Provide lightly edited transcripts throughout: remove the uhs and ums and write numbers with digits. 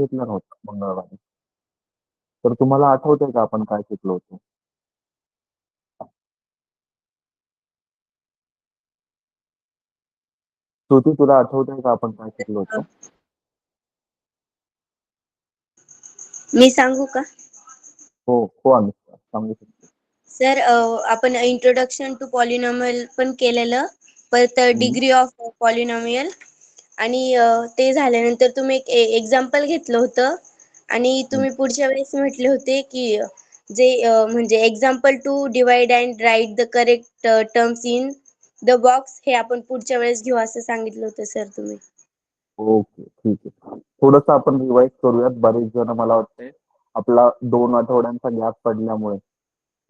घेतला नव्हता मंगळवारी. तर तुम्हाला आठवतंय का आपण काय शिकलो होतो? श्रुती, तुला आठवतंय का आपण काय शिकलो होतो? मी सांगू का? हो अनुष्का, सांगू शकतो. सर आपण इंट्रोडक्शन टू पॉलिनॉमियल पण केलेलं, परत डिग्री ऑफ पॉलिनॉमियल, आणि ते झाल्यानंतर तुम्ही एक एक्झाम्पल घेतलं होतं, आणि तुम्ही पुढच्या वेळेस म्हटले होते की जे म्हणजे example to divide and write the correct terms in the box, हे आपण पुढच्या वेळेस घेऊ असं सांगितलं होतं सर तुम्ही. ओके, ठीक आहे. थोडंसं आपण रिवाइज करूयात. बरेच जण मला वाटते आपला 2 आठवड्यांचा गॅप पडल्यामुळे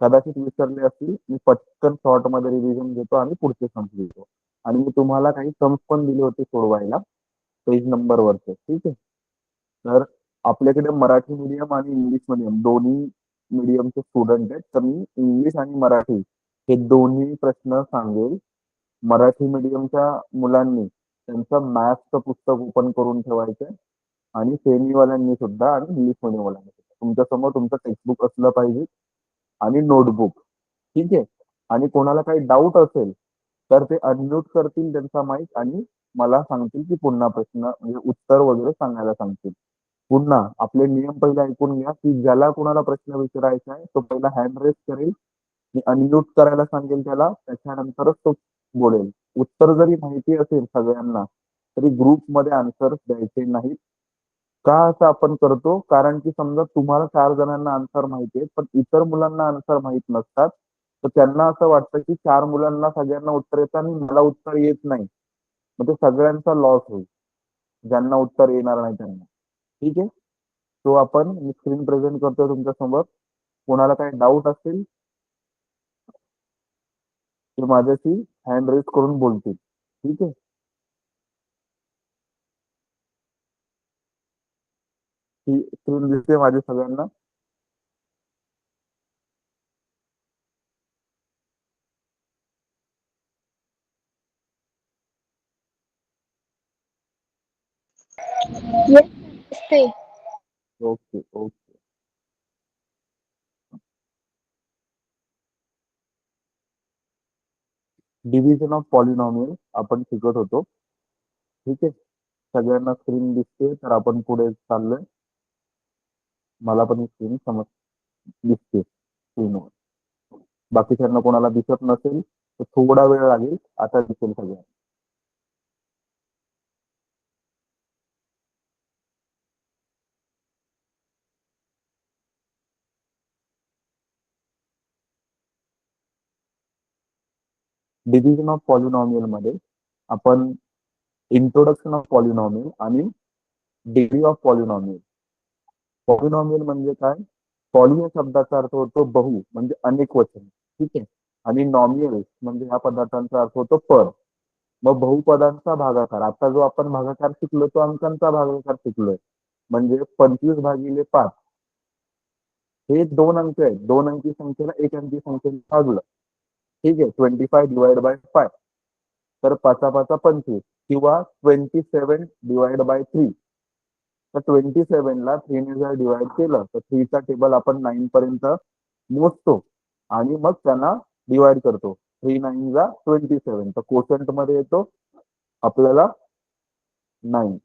कदाचित विसरले असतील. मी पटकन शॉर्टमध्ये रिव्हिजन घेतो आणि पुढचे सम्स लिहितो. आणि मी तुम्हाला काही सम्स पण दिले होते सोडवायला पेज नंबरवरचे, ठीक आहे. तर आपल्याकडे मराठी मीडियम आणि इंग्लिश मीडियम दोन्ही मीडियमचे स्टुडंट आहेत. तर मी इंग्लिश आणि मराठी हे दोन्ही प्रश्न सांगेल. मराठी मीडियमच्या मुलांनी त्यांचं मॅथ्सचं पुस्तक ओपन करून ठेवायचं आणि सेमीवाल्यांनी सुद्धा आणि इंग्लिश मीडियमवाल्यांनी सुद्धा तुमच्यासमोर तुमचं टेक्स्टबुक असलं पाहिजे आणि नोटबुक, ठीक आहे. आणि कोणाला काही डाऊट असेल तर ते अनम्यूट करतील त्यांचा माईक आणि मला सांगतील की पुन्हा प्रश्न म्हणजे उत्तर वगैरे सांगायला सांगतील. पुन्हा आपले नियम पहिले ऐकून घ्या की ज्याला कोणाला प्रश्न विचारायचा आहे तो पहिला हँड रेस करेल, मी अनम्यूट करायला सांगेल त्याला, त्याच्यानंतरच तो बोलेल. उत्तर जरी माहिती असेल सगळ्यांना तरी ग्रुपमध्ये आन्सर द्यायचे नाहीत. का असं आपण करतो? कारण की समजा तुम्हाला 4 जणांना आन्सर माहिती आहे, पण इतर मुलांना आन्सर माहित नसतात. तर त्यांना असं वाटतं की 4 मुलांना सगळ्यांना उत्तर येतं आणि मला उत्तर येत नाही. मग ते सगळ्यांचा लॉस होईल. ज्यांना उत्तर येणार नाही त्यांना. ठीक आहे? सो आपण मी स्क्रीन प्रेझेंट करतोय तुमच्यासमोर. कोणाला काही डाऊट असेल ते माझ्याशी हँड रेज करून बोलतील. ठीक आहे? ही स्क्रीन दिसते माझी सगळ्यांना? Okay okay. Division of polynomial आपण शिकत होतो. ठीक आहे? सगळ्यांना स्क्रीन दिसते तर आपण पुढे चाललोय. मला पण स्क्रीन दिसते स्क्रीनवर. बाकीच्यांना कोणाला दिसत नसेल तर थोडा वेळ लागेल, आता दिसेल सगळ्यांना. डिव्हिजन ऑफ पॉलिनॉमियल मध्ये आपण इंट्रोडक्शन ऑफ पॉलिनॉमियल आणि डिग्री ऑफ पॉलिनॉमियल. पॉलिनॉमियल म्हणजे काय? पॉली या शब्दाचा अर्थ होतो बहु म्हणजे अनेक वचन, ठीक आहे. आणि नॉमियल म्हणजे ह्या पदार्थांचा अर्थ होतो पर. मग बहुपदांचा भागाकार, आता जो आपण भागाकार शिकलो तो अंकांचा भागाकार शिकलोय. म्हणजे 25/5 हे 2 अंक आहेत. 2 अंकी संख्येला 1 अंकी संख्येने भागलं, ठीक आहे. 25/5 तर 5 25 किंवा 27/3. तर 27 ला 3 ने जर डिवाइड केलं तर 3 चा टेबल आपण 9 पर्यंत मोजतो आणि मग त्यांना डिवाइड करतो. 3 9 जा 27. तर कोशंट मध्ये येतो आपल्याला 9.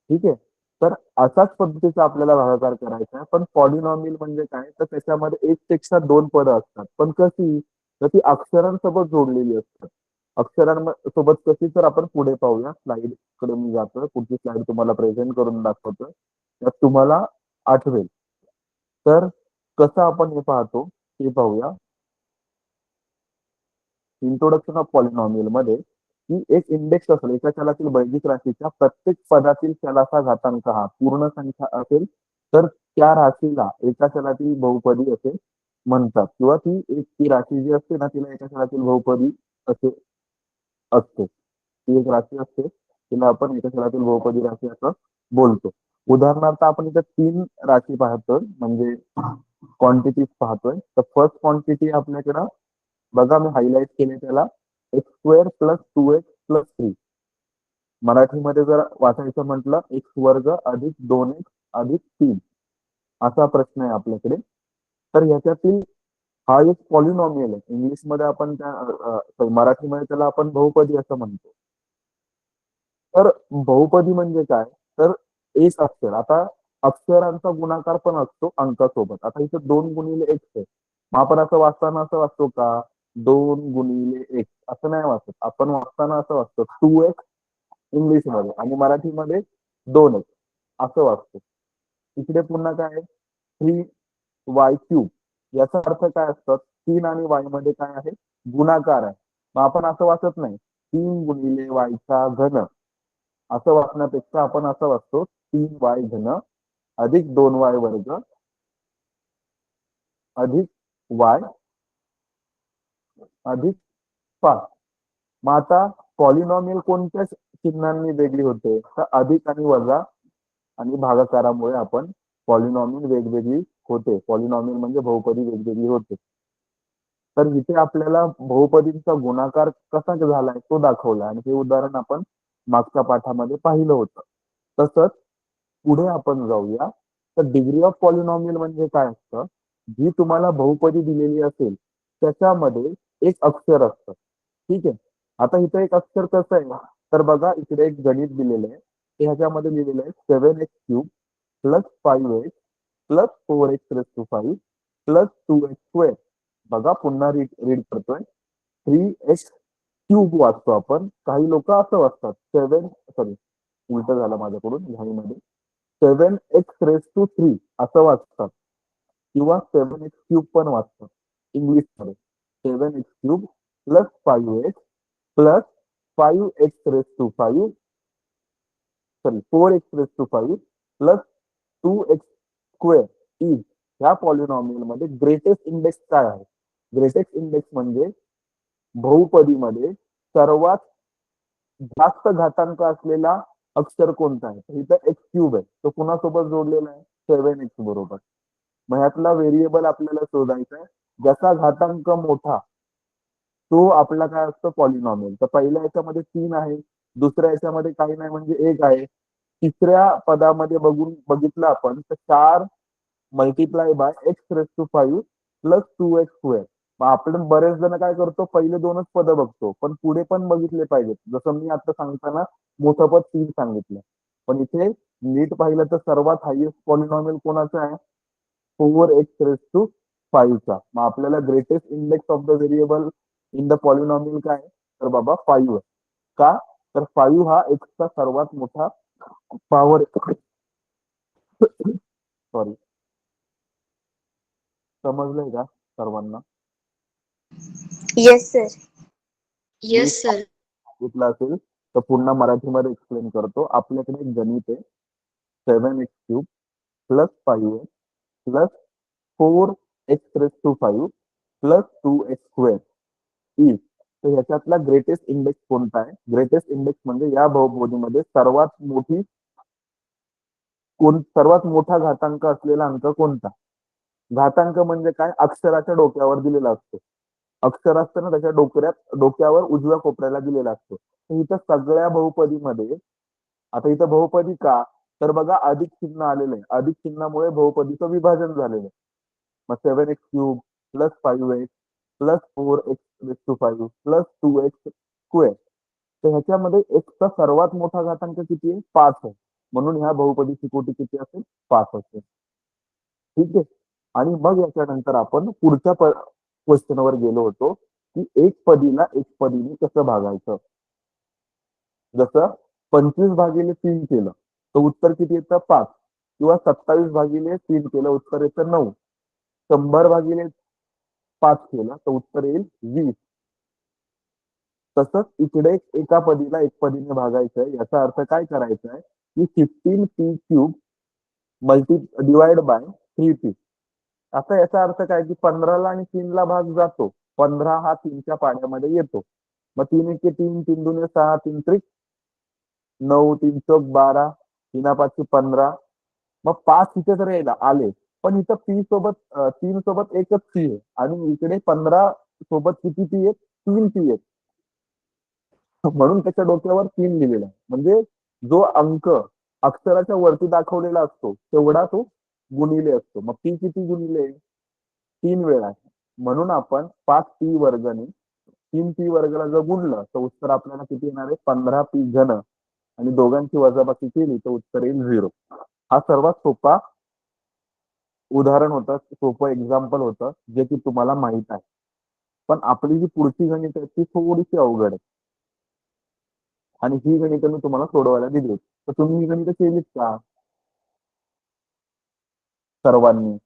ठीक आहे. तर अशाच पद्धतीचा आपल्याला भागाकार करायचा आहे. पण पॉलिनॉमियल म्हणजे काय? तर त्याच्यामध्ये 1 पेक्षा 2 पदं असतात. पण कशी? तर ती अक्षरांसोबत जोडलेली असतात. अक्षरांसोबत कशी? तर आपण पुढे पाहूया. स्लाइड कडे मी जातोय. पुढची स्लाइड तुम्हाला प्रेझेंट करून दाखवतोय. त्यात तुम्हाला आठवेल. तर कसं आपण हे पाहतो ते पाहूया. इंट्रोडक्शन ऑफ पॉलिनॉमियल मध्ये की एक इंडेक्स असेल, एका चलातील बेरीज राशीच्या प्रत्येक पदातील चलाचा घातांक हा पूर्ण संख्या असेल तर त्या राशीला एका चलातील बहुपदी असे म्हणतात. किंवा ती राशी जी असते ना तिला एका चलातील बहुपदी असे असते. ती एक राशी असते, तिला आपण एका चलातील बहुपदी राशी असं बोलतो. उदाहरणार्थ आपण इथे 3 राशी पाहतोय, म्हणजे क्वांटिटीज पाहतोय. तर फर्स्ट क्वांटिटी आपल्याकडं बघा, मी हायलाइट केले त्याला x² + 2x + 3. मराठीमध्ये जर वाचायचं म्हटलं x² + 2x अधिक 3 असा प्रश्न आहे आपल्याकडे. तर ह्याच्यातील हा एक पॉलिनॉमियल आहे. इंग्लिशमध्ये आपण मराठीमध्ये त्याला आपण बहुपदी असं म्हणतो. तर बहुपदी म्हणजे काय? तर एक अक्षर. आता अक्षरांचा गुणाकार पण असतो अंकासोबत. आता इथे 2 गुणिले x आहे. मग आपण असं वाचताना असं वाचतो का? 2 गुणिले x असं नाही वाचत. आपण वाचताना असं वाचतो 2x इंग्लिशमध्ये आणि मराठीमध्ये 2x असं वाचतो. इकडे पुन्हा काय आहे? 3y क्यूब याचा अर्थ काय असतं? 3 आणि y मध्ये काय आहे? गुणाकार आहे. मग आपण असं वाचत नाही 3 गुणिले y चा घन असं वाचण्यापेक्षा आपण असं वाचतो 3y घन अधिक 2y वर्ग अधिक y अधिक 5. मग आता पॉलिनॉमियल कोणत्या चिन्हांनी वेगळी होते? तर अधिक आणि वजा आणि भागाकारामुळे आपण पॉलिनॉमियल वेगवेगळी होते. पॉलिनॉमियल म्हणजे बहुपदी वेगवेगळी होते. तर इथे आपल्याला बहुपदींचा गुणाकार कसा झालाय तो दाखवला आणि हे उदाहरण आपण मागच्या पाठामध्ये पाहिलं होतं. तसंच पुढे आपण जाऊया. तर डिग्री ऑफ पॉलिनॉमियल म्हणजे काय असतं? जी तुम्हाला बहुपदी दिलेली असेल त्याच्यामध्ये एक अक्षर असतं. ठीक आहे. आता इथं एक अक्षर कसं आहे? तर बघा इकडे एक गणित दिलेलं आहे. ते ह्याच्यामध्ये लिहिलेलं आहे 7x cube plus 5x plus 4x raise to 5 plus 2x square. बघा पुन्हा रीड करतोय. 3x क्यूब वाचतो आपण. काही लोक असं वाचतात 7 उलट झालं माझ्याकडून घाईमध्ये 7x रेस टू 3 असं वाचतात किंवा 7x क्यूब पण वाचतात इंग्लिशमध्ये. 7x cube plus 5x plus 5x raise to 5 4x raise to 5 plus 2x square is ह्या पॉलिनॉमियल मध्ये ग्रेटेस्ट इंडेक्स काय आहे? ग्रेटेस्ट इंडेक्स म्हणजे बहुपदीमध्ये सर्वात जास्त घातांक असलेला अक्षर कोणता आहे? तर इथं एक्स क्यूब आहे. तो कुणासोबत जोडलेला आहे? 7x बरोबर. मग ह्यातला व्हेरिएबल आपल्याला शोधायचा आहे. ज्याचा घातांक मोठा तो आपला काय असतो? पॉलिनॉमियल. तर पहिल्या याच्यामध्ये 3 आहे. दुसऱ्या याच्यामध्ये काही नाही म्हणजे 1 आहे. तिसऱ्या पदामध्ये बघितलं आपण तर 4 multiply by x raise to 5 plus 2x square. मग आपण बरेच जण काय करतो? पहिले 2च पद बघतो. पण पुढे पण बघितले पाहिजेत. जसं मी आता सांगताना मोठं पद 3 सांगितलं. पण इथे नीट पाहिलं तर सर्वात हायेस्ट पॉलिनॉमियल कोणाचा आहे? 4x रेस टू 5 चा. मग आपल्याला greatest index of the variable in the polynomial काय आहे? तर बाबा 5 आहे. का? तर 5 हा एक्सचा सर्वात मोठा पॉवर सॉरी समजलंय का सर्वांना? Yes sir. Yes sir. सांगितलं असेल तर पुन्हा मराठीमध्ये एक्सप्लेन करतो. आपल्याकडे एक गणित आहे 7x cube plus 5x plus 4x raise to 5 plus 2x square is. तर ह्याच्यातला ग्रेटेस्ट इंडेक्स कोणता आहे? ग्रेटेस्ट इंडेक्स म्हणजे या बहुपदीमध्ये सर्वात मोठा घातांक असलेला अंक कोणता? घातांक म्हणजे काय? अक्षराच्या डोक्यावर दिलेला असतो. अक्षर असतं ना त्याच्या डोक्यावर उजव्या कोपऱ्याला दिलेला असतो. तर इथं सगळ्या बहुपदीमध्ये आता इथं बहुपदी का? तर बघा अधिक चिन्ह आलेलं आहे. अधिक चिन्हामुळे बहुपदीचं विभाजन झालेलं आहे. मग 7x cube plus 5x plus 4x raise to 5 plus 2x square. तर ह्याच्यामध्ये एक्सचा सर्वात मोठा घातांक किती आहे? 5 आहे. म्हणून ह्या बहुपदीची कोटी किती असेल? 5 असेल. ठीक आहे. आणि मग याच्यानंतर आपण पुढच्या क्वेश्चनवर गेलो होतो की एक पदीला एक पदीने कसं भागायचं. जसं 25 भागिले 3 केलं तर उत्तर किती येतं? 5. किंवा 27 भागिले 3 केलं उत्तर येतं 9. 100 भागिले 5 केलं तर उत्तर येईल 20. तसंच इकडे एका पदीला एक पदीने भागायचंय. याचा अर्थ काय करायचा आहे की 15p cube divide by 3p. आता याचा अर्थ काय की 15ला आणि 3ला भाग जातो. 15 हा 3च्या पाड्यामध्ये येतो. मग 3 एके 3, 3 दुने 6, 3 त्रिक 9, 3 चौक 12, 3 पाचशे 15. मग 5 इथे जर यायला आले पण इथं पी सोबत 3 सोबत एकच पी आहे आणि इकडे 15 सोबत किती पी आहेत? 3 पी आहेत. म्हणून त्याच्या डोक्यावर 3 लिहिलेला आहे. म्हणजे जो अंक अक्षराच्या वरती दाखवलेला असतो तेवढा तो गुणिले असतो. मग पी किती गुणिले? 3 वेळा. म्हणून आपण 5p वर्गने 3p वर्गाला जर गुणलं तर उत्तर आपल्याला किती येणार आहे? 15p घन आणि दोघांची वजाबाकी केली तर उत्तर येईल 0. हा सर्वात सोपा उदाहरण होतं, सोपं एक्झाम्पल होतं, जे की तुम्हाला माहित आहे. पण आपली जी पुढची गणित आहेत ती थोडीशी अवघड आहे. आणि ही गणितं मी तुम्हाला सोडवायला दिली होती. तर तुम्ही ही गणितं केलीत का सर्वांनी?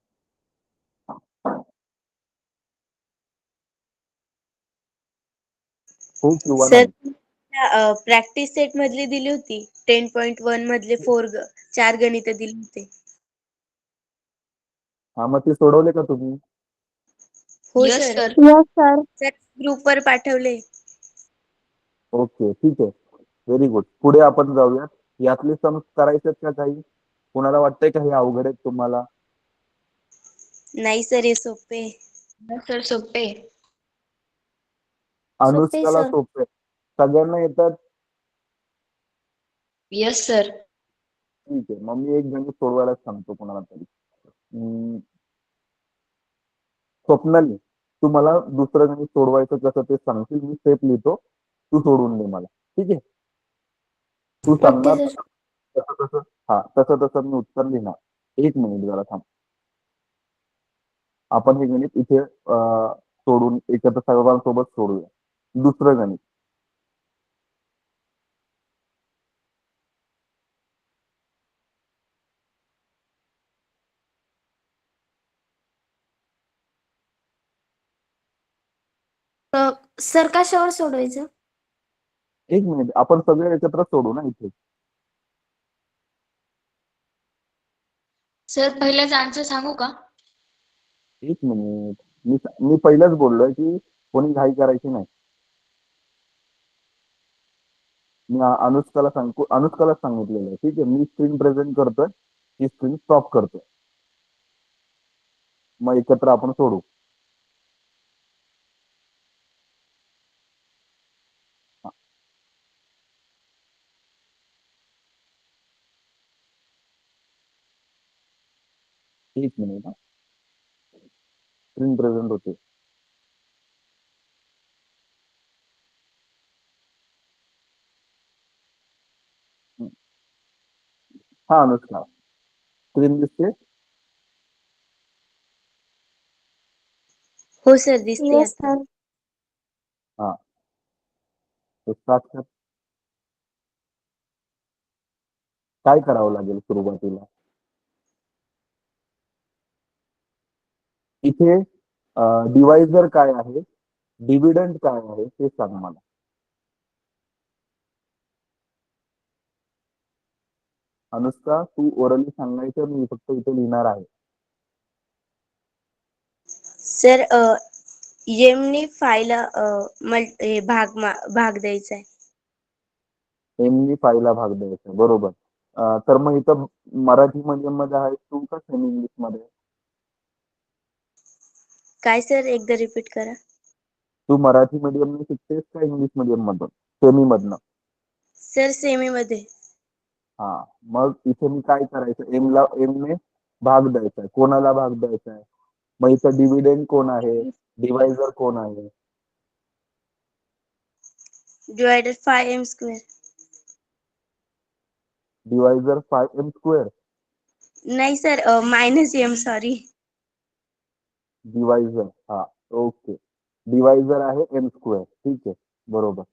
हो किंवा सर नाही? प्रॅक्टिस सेट मधली दिली होती 10.1 मधले 4 गणितं दिली होते. हा, मग ते सोडवले का तुम्ही? हो yes sir. Sir. Yes sir. Sir ग्रुपवर पाठवले. ओके, ठीक आहे. Very good. पुढे आपण जाऊयात. यातले सम करायचे का काही? कोणाला वाटतंय का हे अवघड आहेत तुम्हाला? नाही सर, हे सोपे. यस सर, सोपे. सोपे अनुष्काला सर. सोपे. सगळ्यांना येतात? Yes sir. ठीक आहे. मग मी एक गणित सोडवायला सांगतो कोणाला तरी. स्वप्नाली, तू मला दुसरं गणित सोडवायचं कसं ते सांगशील. मी स्टेप लिहितो, तू सोडवून दे मला. ठीक आहे? तू ओके सांगणार सर. तसं तसं. हा, तसं तसं मी उत्तर लिहिणार. 1 मिनिट जरा थांब. आपण हे गणित इथे सोडून एकत्र सर्वांसोबत सोडूया. दुसरं गणित. सर कशावर सोडवायचं? 1 मिनिट. आपण सगळे एकत्र सोडू ना इथे. सर पहिल्याच आन्सर सांगू का? 1 मिनिट. मी पहिलंच बोललोय की कोणी घाई करायची नाही. मी अनुष्काला सांगितलेलं आहे. ठीक आहे. मी स्क्रीन प्रेझेंट करतोय, ती स्क्रीन स्टॉप करतोय. मग एकत्र आपण सोडू. हा, 1 मिनिट. स्क्रीन प्रेझेंट होते. हा अनुष्का, स्क्रीन दिसते? हो सर, दिसते यस आता. सर. हा, तो स्टार्ट कर. काय करावं लागेल सुरुवातीला? इथे डिवायझर काय आहे, डिव्हिडंड काय आहे ते सांग मला. अनुष्का, तू ओरली सांगायचं, मी फक्त इथे लिहिणार आहे. सर एमनी फायला भाग द्यायचा आहे. एमनी फाईला भाग द्यायचा, बरोबर. तर मग इथं मराठी मीडियम मध्ये आहे तू का सेमी इंग्लिश मध्ये? काय सर, एकदा रिपीट करा. तू मराठी मीडियम शिकतेस का इंग्लिश मीडियम मधून, सेमी मधनं? सर सेमी मध्ये. हा, मग इथे मी काय करायचं? एमने भाग द्यायचा आहे. कोणाला भाग द्यायचा आहे? मग इथं डिव्हिडंड कोण आहे, डिवायझर कोण आहे? Divided 5m square. Divisor 5m square. नाही सर, -m, सॉरी. डिवायझर, हा, ओके. डिवायझर आहे एम स्क्वेअर. ठीक आहे, बरोबर.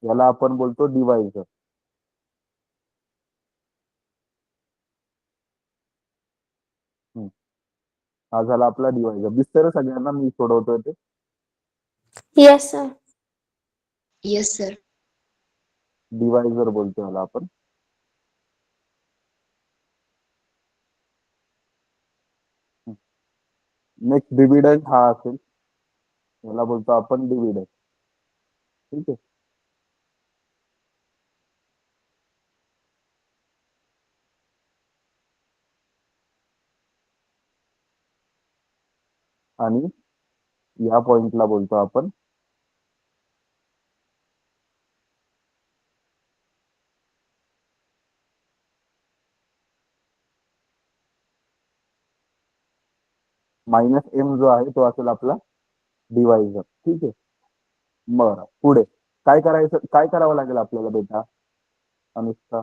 याला आपण बोलतो डिवायझर. हा झाला आपला डिवायझर. दिसतंय ना सगळ्यांना मी सोडवतोय ते? Yes sir. Yes sir. Divisor बोलतो याला आपण. नेक्स्ट डिव्हिडंड हा असेल, याला बोलतो आपण डिव्हिडंड. ठीक आहे. आणि या पॉइंटला बोलतो आपण मायनस एम जो आहे तो असेल आपला डिवायझर. ठीक आहे. बरं, पुढे काय करायचं, काय करावं लागेल आपल्याला बेटा अनुष्का?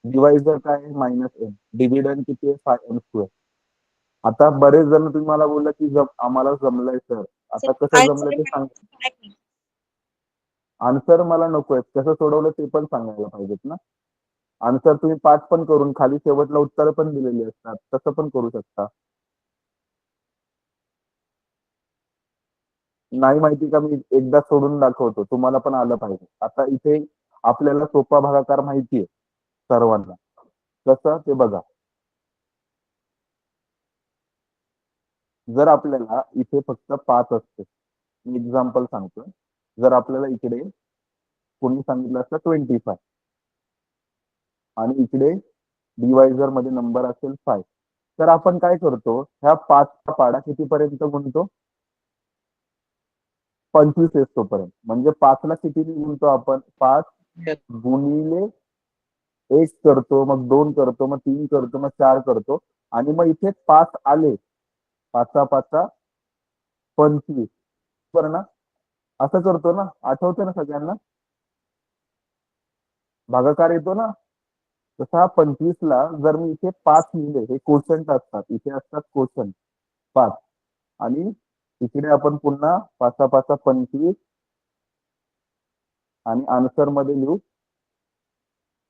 डिवायझर काय आहे? Minus M. डिव्हिडंड किती आहे? 5m². आता बरेच जण तुम्ही मला बोलला की आम्हाला जमलंय सर. आता कसं जमलं ते सांग. आन्सर मला नकोय, कसं सोडवलं ते पण सांगायला पाहिजेत ना. आन्सर तुम्ही 5 पण करून खाली शेवटला उत्तर पण दिलेली असतात, तसं पण करू शकता. नाही माहिती का, मी एकदा सोडून दाखवतो, तुम्हाला पण आलं पाहिजे. आता इथे आपल्याला सोपा भागाकार माहितीये सर्वांना. कसं ते बघा. जर आपल्याला इथे फक्त 5 असते, मी एक्झाम्पल सांगतो. जर आपल्याला इकडे कोणी सांगितलं असतं 25 आणि इकडे डिवायझर मध्ये नंबर असेल 5, तर आपण काय करतो, ह्या 5चा पाडा कितीपर्यंत गुणतो? 25 येतोपर्यंत. म्हणजे 5ला कितीने गुणतो आपण? 5 गुणिले 1 करतो, मग 2 करतो, मग 3 करतो, मग 4 करतो आणि मग इथे 5 आले, 5 25 बरं ना. असं करतो ना, आठवतं ना सगळ्यांना? भागाकार येतो ना. तसा 25ला जर मी इथे 5 लिहिले, हे कोशंट असतात, इथे असतात कोशंट 5 आणि इकडे आपण पुन्हा 5 25 आणि आन्सर मध्ये लिहू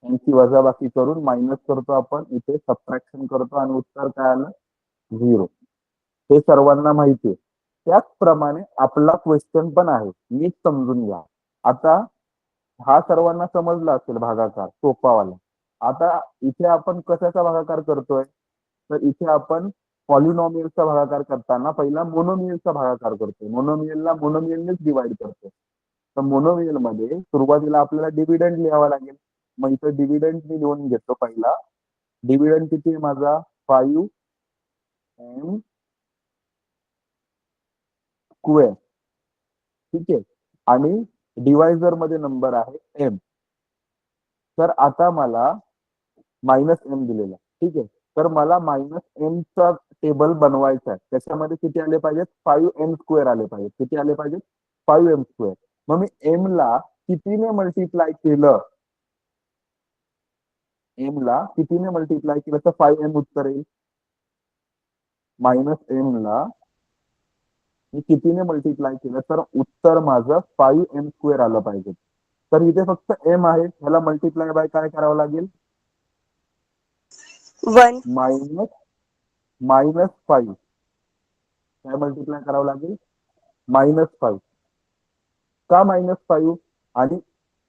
यांची वजाबाकी करून मायनस करतो, आपण इथे सबट्रॅक्शन करतो आणि उत्तर काय आलं? 0. हे सर्वांना माहिती आहे. त्याचप्रमाणे आपला क्वेश्चन पण आहे, नीट समजून घ्या. आता हा सर्वांना समजला असेल भागाकार सोपावाला. आता इथे आपण कशाचा भागाकार करतोय, तर इथे आपण पॉलिनॉमियलचा भागाकार करताना पहिला मोनोमियलचा भागाकार करतोय. मोनोमियलला मोनोमियलनेच डिवाइड करतो. तर मोनोमियल मध्ये सुरुवातीला आपल्याला डिव्हिडंड लिहावा लागेल. मग इथे डिव्हिडंड मी लिहून घेतो पहिला. डिव्हिडंड किती आहे माझा? 5m². ठीक आहे. आणि डिवायझर मध्ये नंबर आहे एम. तर आता मला मायनस एम दिलेला. ठीक आहे. तर मला मायनस एमचा टेबल बनवायचा आहे. त्याच्यामध्ये किती आले पाहिजेत? 5m² आले पाहिजेत. किती आले पाहिजेत? 5m². मग मी एम ला कितीने मल्टिप्लाय केलं? एम ला कितीने मल्टिप्लाय केलं तर 5m उत्तर येईल. मायनस एम ला मी कितीने मल्टिप्लाय केलं तर उत्तर माझं 5m² आलं पाहिजे. तर इथे फक्त एम आहे, ह्याला मल्टिप्लाय बाय काय करावं लागेल? 1. मायनस 5. काय मल्टिप्लाय करावं लागेल? -5. का -5? आणि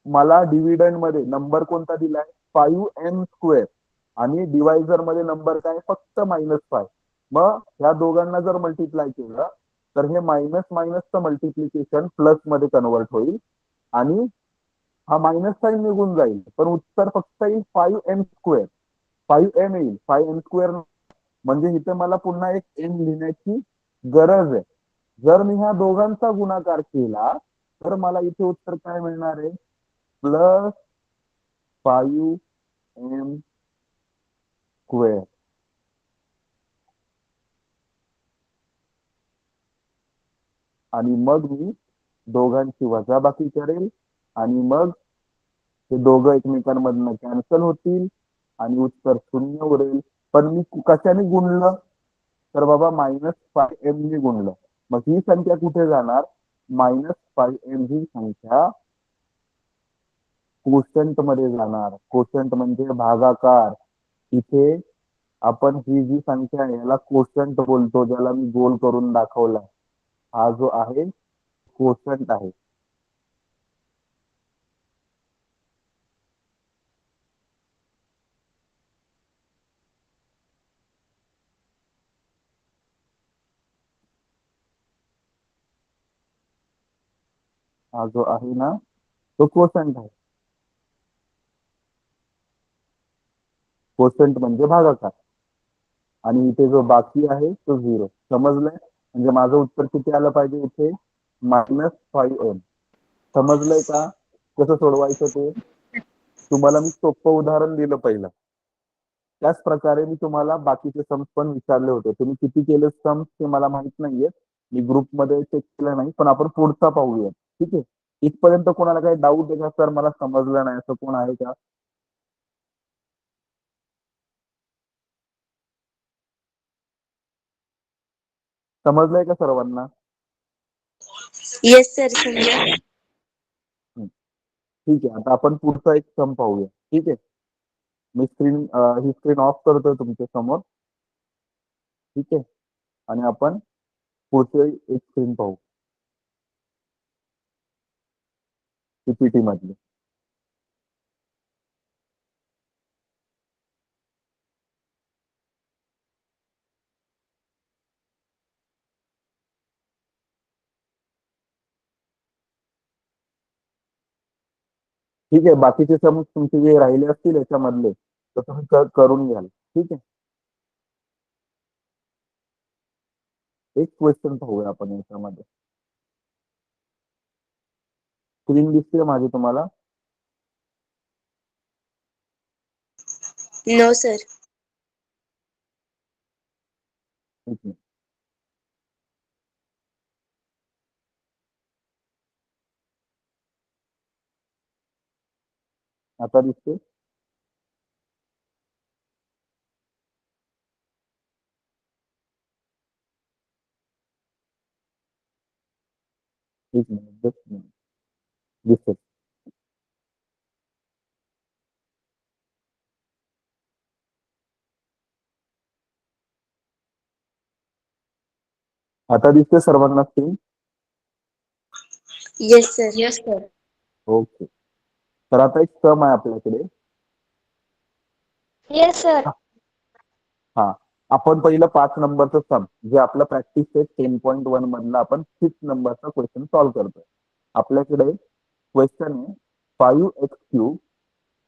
मला डिव्हिडंड मध्ये नंबर कोणता दिलाय? 5m² आणि डिवायझर मध्ये नंबर काय? फक्त -5. मग ह्या दोघांना जर मल्टिप्लाय केलं तर हे मायनस मायनसचं मल्टिप्लिकेशन प्लस मध्ये कन्वर्ट होईल आणि हा मायनस साईन निघून जाईल, पण उत्तर फक्त येईल 5m². 5m येईल, 5m². म्हणजे इथे मला पुन्हा एक एम लिहिण्याची गरज आहे. जर मी ह्या दोघांचा गुणाकार केला तर मला इथे उत्तर काय मिळणार आहे? Plus 5m². आणि मग मी दोघांची वजाबाकी करेल आणि मग ते दोघं एकमेकांमधनं कॅन्सल होतील आणि उत्तर 0 उरेल. पण मी कशाने गुणलं? तर बाबा -5m ने गुणलं. मग ही संख्या कुठे जाणार? -5m ही संख्या कोशंट मध्ये जाणार. कोशंट म्हणजे भागाकार. इथे आपण ही जी संख्या आहे याला कोशंट बोलतो, ज्याला मी गोल करून दाखवला. हा जो आहे कोशंट आहे. हा जो आहे ना तो कोशंट आहे. कोशंट म्हणजे भागाकार. आणि इथे जो बाकी आहे तो 0. समजलंय? म्हणजे माझं उत्तर किती आलं पाहिजे इथे? -5m. समजलंय का कसं सोडवायचं ते? तुम्हाला मी सोपं उदाहरण दिलं पहिलं. त्याच प्रकारे मी तुम्हाला बाकीचे सम्स पण विचारले होते. तुम्ही किती केले सम्स ते मला माहित नाहीये. मी ग्रुपमध्ये चेक केलं नाही. पण आपण पुढचा पाहूया. ठीक आहे. इथपर्यंत कोणाला काही डाऊट आहे का सर मला समजलं नाही असं कोण आहे का? समजलंय का सर्वांना? येस सर समजा. ठीक आहे. आता आपण पुढचा एक सम पाहूया. ठीक आहे. मी ही स्क्रीन ऑफ करतोय तुमच्या समोर. ठीक आहे. आणि आपण पुढचे एक स्क्रीन पाहू. पीपीटी मधली. ठीक आहे. बाकीचे सम तुमचे जे राहिले असतील याच्यामधले तर तुम्ही करून घ्याल. ठीक आहे. एक क्वेश्चन पाहूया आपण याच्यामध्ये. स्क्रीन दिसते माझी तुम्हाला? No sir. ठीक आहे. आता दिसते? एक मिनिट, जस्ट मिनिट. दिसते. आता दिसते सर्वांना screen? Yes sir. Yes sir. Okay. तर आता एक सम आहे आपल्याकडे. Yes sir. हा. आपण पहिलं 5 नंबरचं सम जे आपलं प्रॅक्टिस टेस्ट 10.1 मधला आपण 6 नंबरचा क्वेश्चन सॉल्व्ह करतोय. आपल्याकडे क्वेश्चन आहे 5x³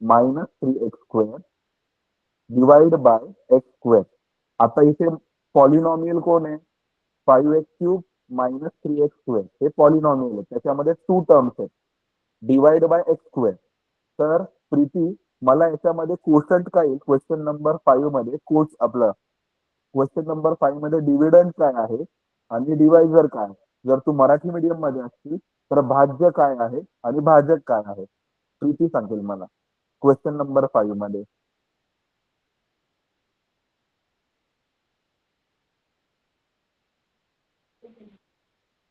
minus 3x² divide by x². आता इथे पॉलिनॉमियल कोण आहे? 5x³ मायनस 3x² हे पॉलिनॉमियल आहे. त्याच्यामध्ये 2 टर्म्स आहेत. Divide by x². तर प्रीती मला याच्यामध्ये कोशंट काय येईल? क्वेश्चन नंबर 5 मध्ये आपलं क्वेश्चन नंबर 5 मध्ये डिव्हिडंड काय आहे आणि डिवायझर काय आहे? जर तू मराठी मीडियम मध्ये असतील तर भाज्य काय आहे आणि भाजक काय आहे? प्रीती सांगेल मला क्वेश्चन नंबर 5 मध्ये.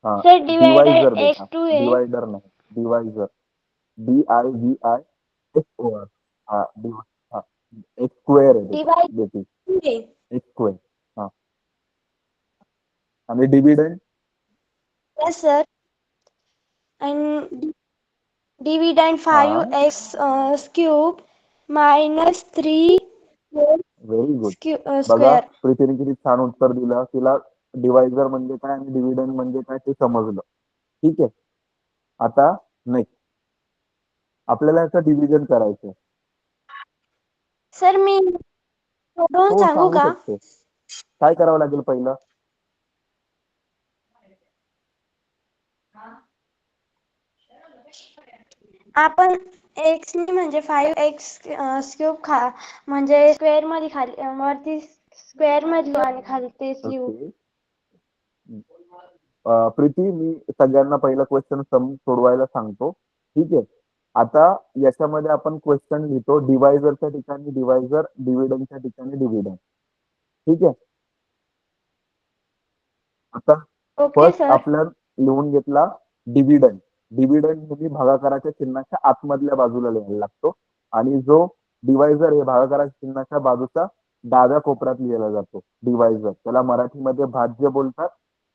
हा. सर डिवायडर डिवायझर बेटा. x2 आहे. डिवायडर नाही. डिवायझर. DIVISOR. हा. हा. x² आहे डिवाइड बेटी. x². हा. आणि डिव्हिडंड? Yes sir. आणि डिव्हिडंड हा. 5x³ minus 3 very good. बघा स्क्वेअर. प्रीतीने किती छान उत्तर दिलं. तिला डिवायझर म्हणजे काय आणि डिव्हिडंड म्हणजे काय ते समजलं. ठीक आहे. आता नेक्स्ट आपल्याला याचं डिव्हिजन करायचं. सर मी सोडवून हो सांगू सांगू का? शकते. काय करावं लागेल पहिलं? आपण x ने म्हणजे 5x³ म्हणजे स्क्वेअर मध्ये खाली वरती स्क्वेअर मध्ये आणि खाली तेच लिहू. ओके. प्रीती मी सगळ्यांना पहिला क्वेश्चन सोडवायला सांगतो. ठीक आहे. आता याच्यामध्ये आपण क्वेश्चन लिहितो डिवायझरच्या ठिकाणी डिवायझर, डिव्हिडंडच्या ठिकाणी डिव्हिडंड. ठीक आहे. आता ओके फर्स्ट सर. आपल्या लिहून घेतला डिव्हिडंड. डिव्हिडंड म्हणजे भागाकाराच्या चिन्हाच्या आतमधल्या बाजूला लिहायला लागतो आणि जो डिवायझर हे भागाकाराच्या चिन्हाच्या बाजूचा डाव्या कोपऱ्यात लिहिला जातो. डिवायझर त्याला मराठीमध्ये भाज्य बोलतात.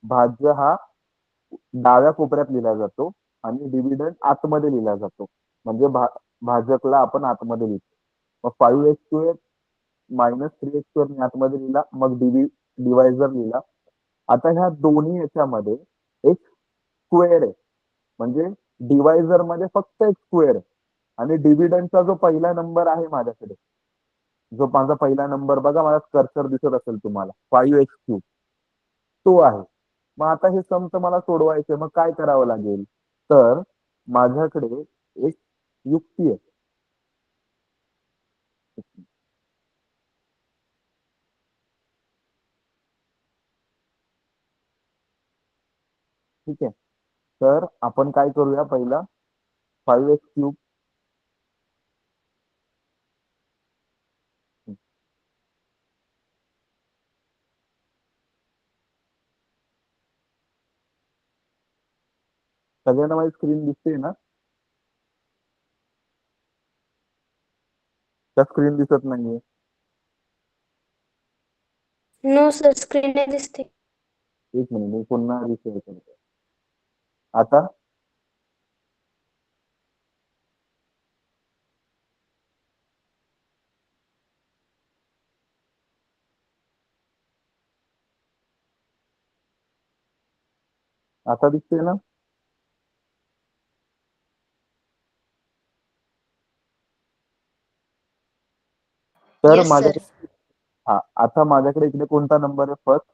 भाज्य हा डाव्या कोपऱ्यात लिहिला जातो आणि डिव्हिडंड आतमध्ये लिहिला जातो. म्हणजे भाजकला आपण आतमध्ये लिहितो. मग 5x² मायनस 3x² मी आतमध्ये लिहिला. मग डिवायझर लिहिला. आता ह्या दोन्ही याच्यामध्ये एक स्क्वेअर आहे. म्हणजे डिवायझर मध्ये फक्त एक स्क्वेअर आहे आणि डिव्हिडंडचा जो पहिला नंबर आहे माझ्याकडे, जो माझा पहिला नंबर बघा मला कर्सर दिसत असेल तुम्हाला 5x³ तो आहे. मग आता हे सम तर मला सोडवायचे. मग काय करावं लागेल? तर माझ्याकडे एक युक्ती आहे. ठीक आहे. तर आपण काय करूया पहिला 5x³ सगळ्यांना माझी स्क्रीन दिसते ना? त्या स्क्रीन दिसत नाहीये. नो सर स्क्रीन नाही दिसते. एक मिनिट मी पुन्हा रिशेअर करतो. आता आता दिसते ना? तर येस सर. माझ्याकडे हा आता माझ्याकडे इकडे कोणता नंबर आहे फर्स्ट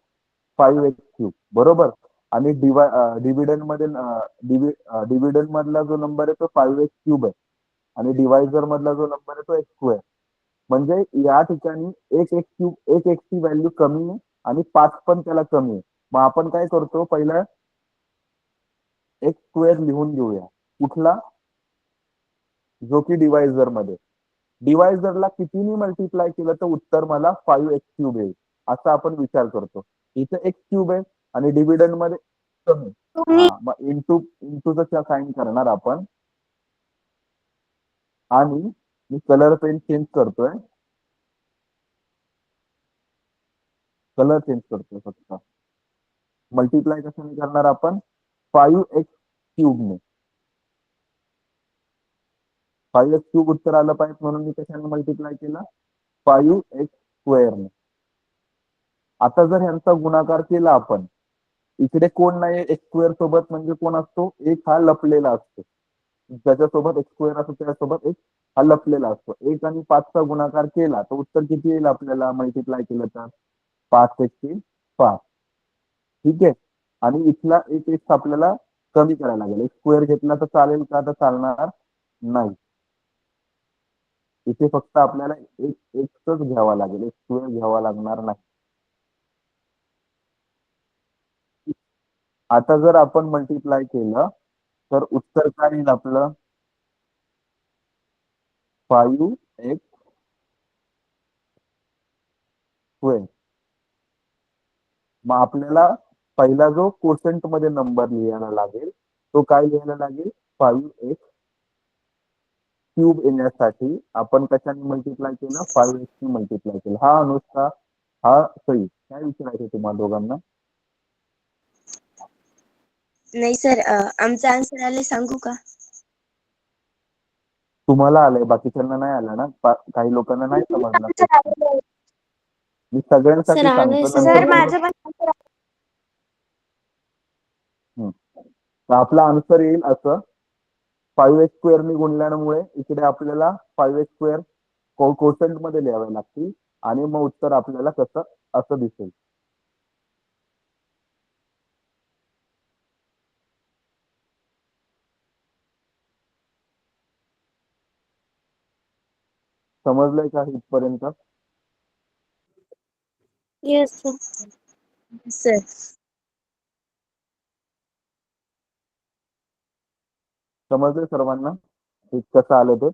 5x³ बरोबर आणि डिव्हिडंड मध्ये डिव्हिडंड मधला जो नंबर आहे तो 5x³ आहे आणि डिवायझर मधला जो नंबर आहे तो x² म्हणजे या ठिकाणी एक x ची व्हॅल्यू कमी आहे आणि 5 पण त्याला कमी आहे. मग आपण काय करतो पहिला x² लिहून घेऊया. कुठला? जो की डिवायझर मध्ये. डिवायझरला कितीने मल्टिप्लाय केलं तर उत्तर मला 5x³ येईल असा आपण विचार करतो. इथे x³ आहे आणि डिव्हिडंड मध्ये कमी. तुम्ही हा मग इंटूचं साइन करणार आपण आणि मी कलर पेन चेंज करतोय. कलर चेंज करतोय फक्त. मल्टिप्लाय कशाने करणार आपण 5x³ ने. 5x³ उत्तर आलं पाहिजे म्हणून मी कशाने मल्टिप्लाय केला 5x² ने. आता जर ह्यांचा गुणाकार केला आपण इकडे कोण नाही x² सोबत म्हणजे कोण असतो एक हा लपलेला असतो. ज्याच्यासोबत x² असतो त्याच्यासोबत एक हा लपलेला असतो. 1 आणि 5चा गुणाकार केला तर उत्तर किती येईल आपल्याला मल्टिप्लाय केलं तर 5x5. ठीक आहे. आणि इथला एक x आपल्याला कमी करायला लागेल. x² घेतला तर चालेल का? तर चालणार नाही. इथे फक्त आपल्याला एक xच घ्यावा लागेल. x² घ्यावा लागणार नाही. आता जर आपण मल्टिप्लाय केलं तर उत्तर काय येईल आपलं 5x². मग आपल्याला पहिला जो कोशंट मध्ये नंबर लिहायला लागेल तो काय लिहायला लागेल 5x³ येण्यासाठी आपण कशाने मल्टिप्लाय केलं 5x ने मल्टिप्लाय केलं. हा अनुष्का हा सई काय विचारायचं तुम्हाला दोघांना? नाही सर आमचा आन्सर आले सांगू का? तुम्हाला आलंय बाकीच्यांना नाही आलं ना? काही लोकांना नाही समजला question. मी सर सगळ्यांसाठी आलंय सांगतो सर. नंतर सर माझं पण तर आपला आन्सर येईल असं 5x² ने गुणल्यामुळे इकडे आपल्याला 5x² कोशंट मध्ये लिहावे लागतील आणि मग उत्तर आपल्याला कसं असं दिसेल. समजलंय का इथपर्यंत? Yes sir. सर समजलंय सर्वांना हे कसं आलं ते?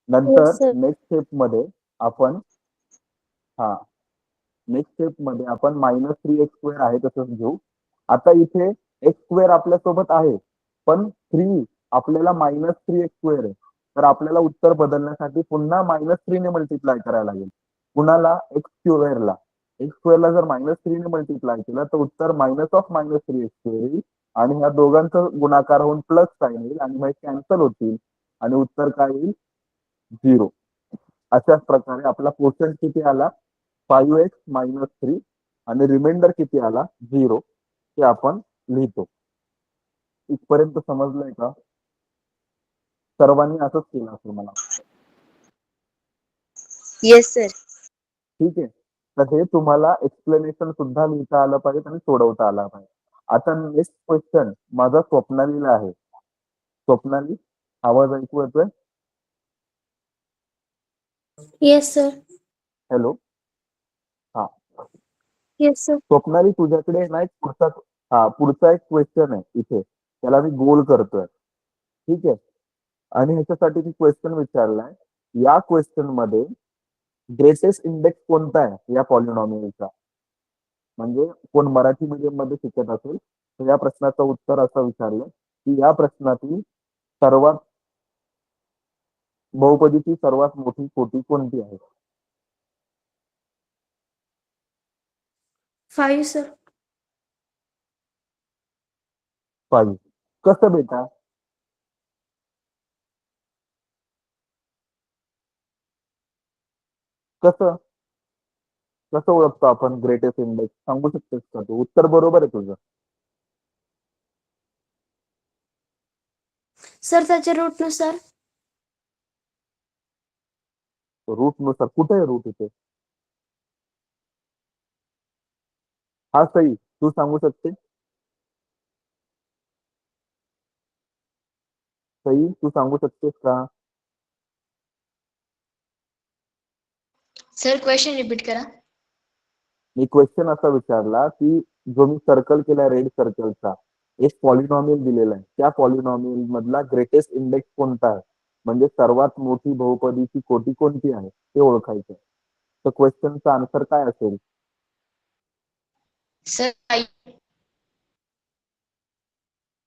नंतर येस सर. नेक्स्ट स्टेप मध्ये आपण हा नेक्स्ट स्टेप मध्ये आपण -3x² आहे तसंच घेऊ. आता इथे x² आपल्यासोबत आहे पण 3 आपल्याला -3x² आहे. तर आपल्याला उत्तर बदलण्यासाठी पुन्हा -3 ने मल्टिप्लाय करायला लागेल. कुणाला x² ला. x² ला जर -3 ने मल्टिप्लाय केलं तर उत्तर -3x² येईल आणि ह्या दोघांचा गुणाकार होऊन प्लस साइन येईल आणि मग कॅन्सल होतील आणि उत्तर काय येईल 0. अशाच प्रकारे आपला कोशंट किती आला 5x - 3 आणि रिमाइंडर किती आला 0 ते आपण लिहितो. इथपर्यंत समजलंय का? सर्वांनी असंच केलं असेल मला. Yes sir. ठीक आहे. तर हे तुम्हाला एक्सप्लेनेशन सुद्धा लिहिता आलं पाहिजे आणि सोडवता आलं पाहिजे. आता नेक्स्ट क्वेश्चन माझा स्वप्नालीला आहे. स्वप्नाली आवाज ऐकू येतोय? Yes sir. हॅलो. हा, येस सर. स्वप्नाली तुझ्याकडे ना एक पुढचा एक क्वेश्चन आहे इथे, त्याला मी गोल करतोय. ठीक आहे. आणि ह्याच्यासाठी मी क्वेश्चन विचारलाय. या क्वेश्चन मध्ये ग्रेटेस्ट इंडेक्स कोणता आहे या पॉलिनॉमियलचा? म्हणजे कोण मराठी मीडियम मध्ये शिकत असेल तर या प्रश्नाचं उत्तर असं विचारलं की या प्रश्नातील सर्वात बहुपदीची सर्वात मोठी कोटी कोणती आहे? 5 सर. 5. कसं बेटा? कसं कसं ओळखतो आपण ग्रेटेस्ट इंडेक्स? सांगू शकतेस का तू? उत्तर बरोबर आहे तुझं. सर त्याच्या रूट नुसार. रूट नुसार कुठे आहे रूट इथे? हा सई, तू सांगू शकते? सई, तू सांगू शकतेस का? सर क्वेश्चन रिपीट करा. मी क्वेश्चन असा विचारला की जो मी सर्कल केला रेड सर्कलचा, एक पॉलिनॉमियल दिलेला आहे, त्या पॉलिनॉमियल मधला ग्रेटेस्ट इंडेक्स कोणता आहे? म्हणजे सर्वात मोठी बहुपदीची कोटी कोणती आहे ते ओळखायचं. तर क्वेश्चनचा आन्सर काय असेल? सर 5.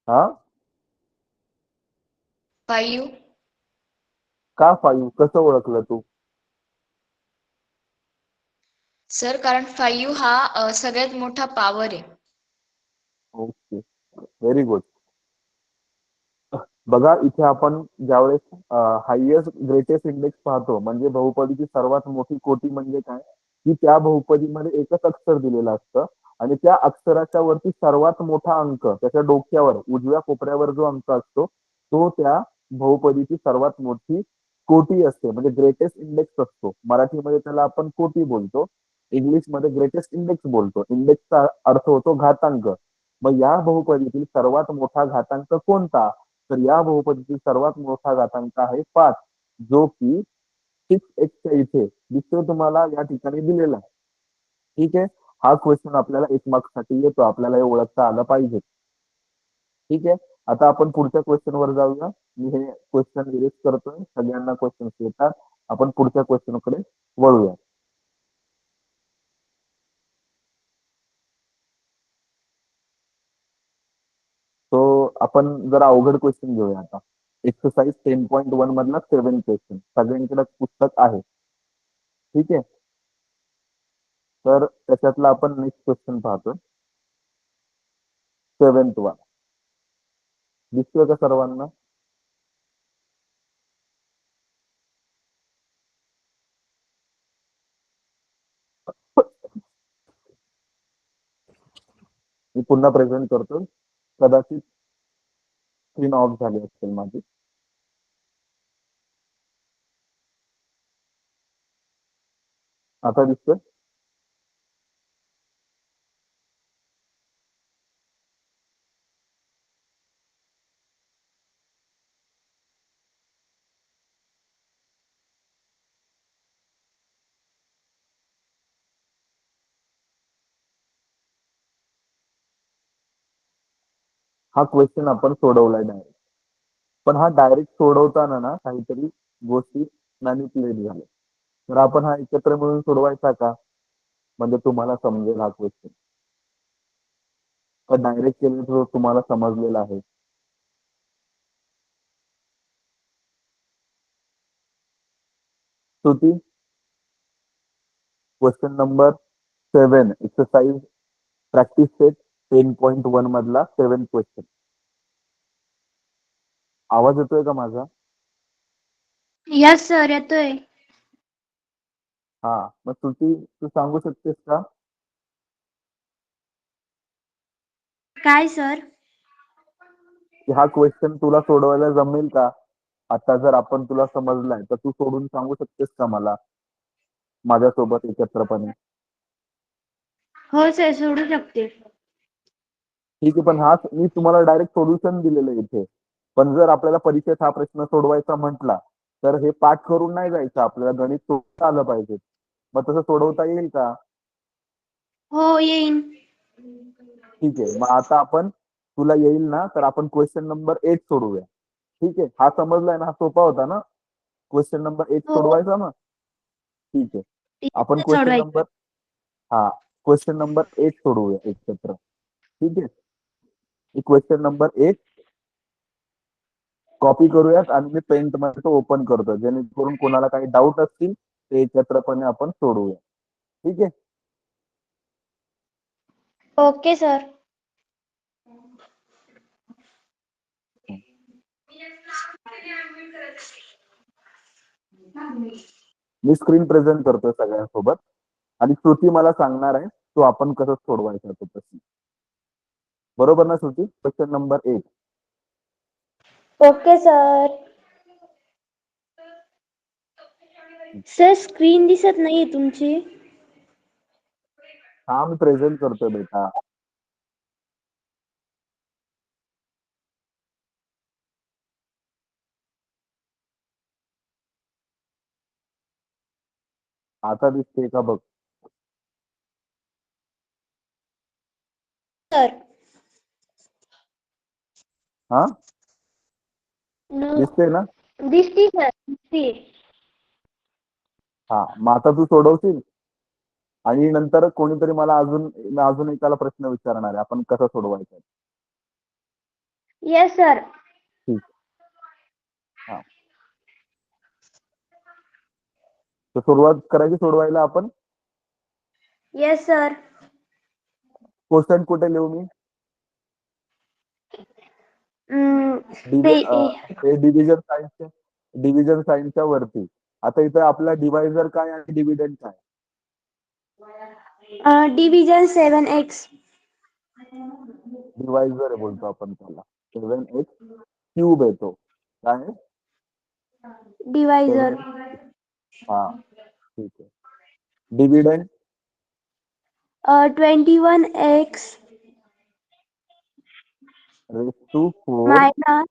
हा, 5. का 5? कसं ओळखलं तू? सर कारण 5 हा सगळ्यात मोठा पॉवर आहे. Okay, very good. बघा इथे आपण ज्यावेळेस हायएस्ट ग्रेटेस्ट इंडेक्स पाहतो म्हणजे बहुपदीची सर्वात मोठी कोटी म्हणजे काय की त्या बहुपदीमध्ये एकच अक्षर दिलेलं असतं आणि त्या अक्षराच्या वरती सर्वात मोठा अंक त्याच्या डोक्यावर उजव्या कोपऱ्यावर जो अंक असतो तो त्या बहुपदीची सर्वात मोठी कोटी असते, म्हणजे ग्रेटेस्ट इंडेक्स असतो. मराठीमध्ये त्याला आपण कोटी बोलतो, इंग्लिशमध्ये ग्रेटेस्ट इंडेक्स बोलतो. इंडेक्सचा अर्थ होतो घातांक. मग या बहुपदीतील सर्वात मोठा घातांक कोणता? तर या बहुपदीतील सर्वात मोठा घातांक आहे 5, जो की 6x इथे दिसतो तुम्हाला या ठिकाणी दिलेला आहे. ठीक आहे. हा क्वेश्चन आपल्याला 1 मार्क साठी येतो, आपल्याला हे ओळखता आलं पाहिजे. ठीक आहे. आता आपण पुढच्या क्वेश्चन वर जाऊया. मी हे क्वेश्चन रिलीज करतोय, सगळ्यांना क्वेश्चन येतात. आपण पुढच्या क्वेश्चन कडे वळूया. तो आपण जरा अवघड क्वेश्चन घेऊया आता. एक्सरसाइज 10.1 मधला 7 क्वेश्चन सगळ्यांकडे पुस्तक आहे. ठीक आहे. तर त्याच्यातला आपण नेक्स्ट क्वेश्चन पाहतोय. 7th वन दिसतोय का सर्वांना? मी पुन्हा प्रेझेंट करतो. कदाचित स्क्रीन ऑफ झाली असेल माझी. आता दिसतोय? हा क्वेश्चन आपण सोडवलाय डायरेक्ट. पण हा डायरेक्ट सोडवताना ना काहीतरी गोष्टी मॅनिप्युलेट झाल्या. तर आपण हा एकत्र मिळून सोडवायचा का? म्हणजे तुम्हाला समजेल हा क्वेश्चन. तर डायरेक्ट केलं तर तुम्हाला समजलेला आहे. Shruti, question number 7 exercise practice set 10.1 मधला 7 क्वेश्चन. आवाज येतोय का माझा? यस सर, येतोय. हा, मग श्रुती तू सांगू शकतेस का? काय सर? की हा क्वेश्चन तुला सोडवायला जमेल का? आता जर आपण तुला समजलाय तर तू सोडून सांगू शकतेस का मला माझ्यासोबत एकत्रपणे? हो सर, सोडू शकते. ठीक आहे, पण हा मी तुम्हाला डायरेक्ट सोल्युशन दिलेलं आहे इथे. पण जर आपल्याला परीक्षेत हा प्रश्न सोडवायचा म्हटला तर हे पाठ करून नाही जायचं, आपल्याला गणित सोडवता आलं पाहिजे. मग तसं सोडवता येईल का? हो येईन. ठीक आहे. मग आता आपण, तुला येईल ना, तर आपण क्वेश्चन नंबर 8 सोडवूया. ठीक आहे. हा समजलाय ना, हा सोपा होता ना क्वेश्चन नंबर 8 हो सोडवायचा ना. ठीक आहे. आपण क्वेश्चन सोडवायचं. नंबर, हा, क्वेश्चन नंबर 8 सोडवूया एकत्र. ठीक आहे. क्वेश्चन नंबर 8 कॉपी करूयात आणि मी पेंट मध्ये तो ओपन करतो, जेणेकरून कोणाला काही डाऊट असतील ते एकत्रपणे आपण सोडवूया. ठीक आहे. Okay sir. मी स्क्रीन प्रेझेंट करतोय सगळ्यांसोबत आणि श्रुती मला सांगणार आहे तो आपण कसं सोडवायचा तो प्रश्न. बरोबर ना Shruti? Question number 8. Okay sir. Sir screen दिसत नाहीये तुमची. हा, मी प्रेझेंट करतोय बेटा. आता दिसते का बघ. सर हा, नो दिसते ना? दिसती सर दिसती. हा, मग आता तू सोडवशील आणि नंतर कोणीतरी मला अजून एकाला प्रश्न विचारणार आहे, आपण कसं सोडवायचं. Yes sir. ठीक. हा, तर सुरुवात करायची सोडवायला आपण. Yes sir. क्वेश्चन कुठे लिहू मी? ते डिव्हिजन साइनच्या वरती. आता इथे आपला डिवायझर काय आणि डिव्हिडंड काय? Division 7x. डिवायझर बोलतो आपण त्याला. 7x क्यूब येतो. काय? Divisor 7x. हा, ठीक आहे. Dividend 21x raise to 4 minus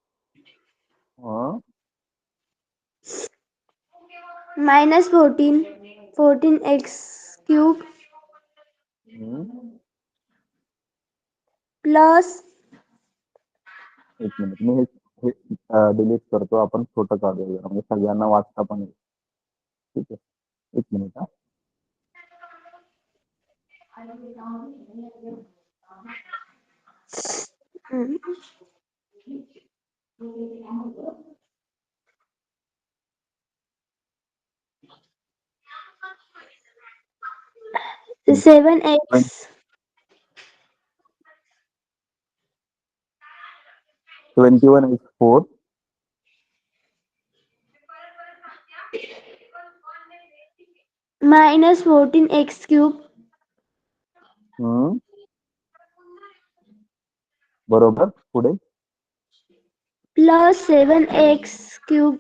minus 14x cube plus. एक मिनिट, मी हे डिलीट करतो. आपण छोटं काढूया म्हणजे सगळ्यांना वाचता पण येईल. ठीक आहे, एक मिनिट. हा, 7x 21x4 minus 14x cube बरोबर. पुढे plus 7x cube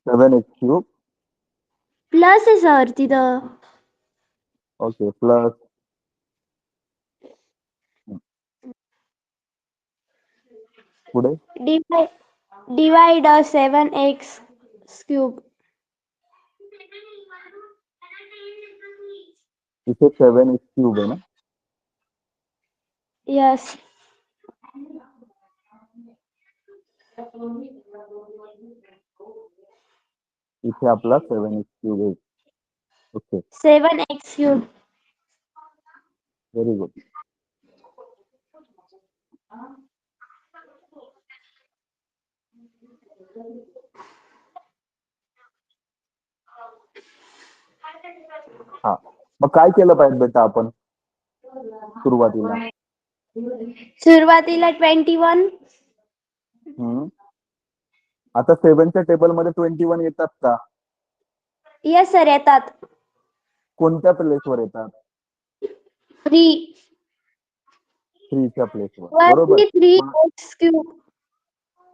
7x3 plus आहे सर तिथं. ओके, प्लस पुढे डिवाइड 7x क्यूब. इथे 7x3 आहे ना. यस. इथे आपला 7x3 आहे. Okay, 7x cube. Very good. हा, मग काय केलं पाहिजे बेटा आपण सुरुवातीला? 21. आता 7च्या टेबल मध्ये 21 येतात का? येस सर येतात. कोणत्या प्लेसवर येतात? 3 3च्या प्लेसवर. बरोबर. वरती 3x क्यूब.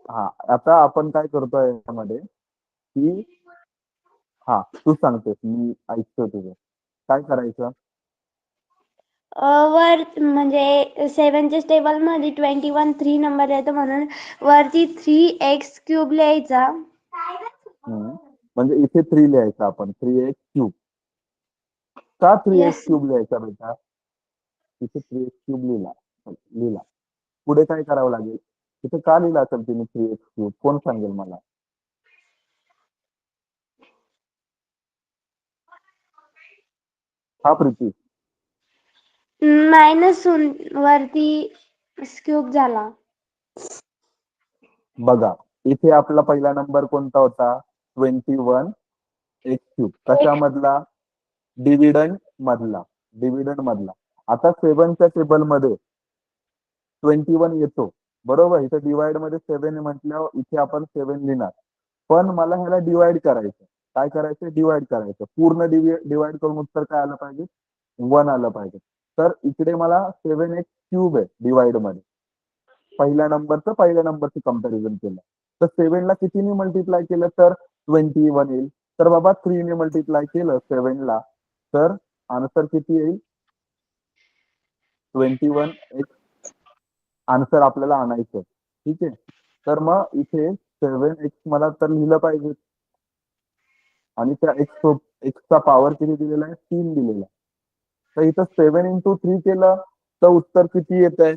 हा, आता आपण काय करतोय यामध्ये की, हा, तू सांगतेस, मी ऐकतोय तुझं. काय करायचं? वर म्हणजे 7च्या टेबल मध्ये 21 3 नंबर येतो म्हणून वरती 3x³ लिहायचा. म्हणजे इथे 3 लिहायचा आपण 3x³. का 3x³ Yes. लिहायचा बेटा? इथे 3x³ लिहिला. पुढे काय करावं लागेल? इथे का लिहिला असेल तुम्ही 3x³ कोण सांगेल मला? हा प्रीती. मायनस वरती क्यूब झाला. बघा इथे आपला पहिला नंबर कोणता होता? 21x³. कशामधला? डिव्हिडंड मधला. आता 7च्या टेबल मध्ये 21 येतो बरोबर. इथे डिवाइड मध्ये 7 म्हटल्यावर इथे आपण 7 लिहिणार. पण मला ह्याला डिवाइड करायचं. काय करायचं? डिवाइड करायचं. पूर्ण डिवाइड करून उत्तर काय आलं पाहिजे? 1 आलं पाहिजे. तर इकडे मला 7x³ आहे डिवाइड मध्ये. पहिल्या नंबरचं कंपॅरिझन केलं तर 7 ला कितीने मल्टिप्लाय केलं तर 21 येईल. तर बाबा 3 ने मल्टिप्लाय केलं 7 ला तर आन्सर किती येईल? 21x आन्सर आपल्याला आणायचं. ठीक आहे. तर मग इथे 7x मला तर लिहिलं पाहिजे आणि त्या एक्सचा पॉवर किती दिलेला आहे? 3 दिलेला आहे. तर इथं 7 into 3 केलं तर उत्तर किती येत आहे?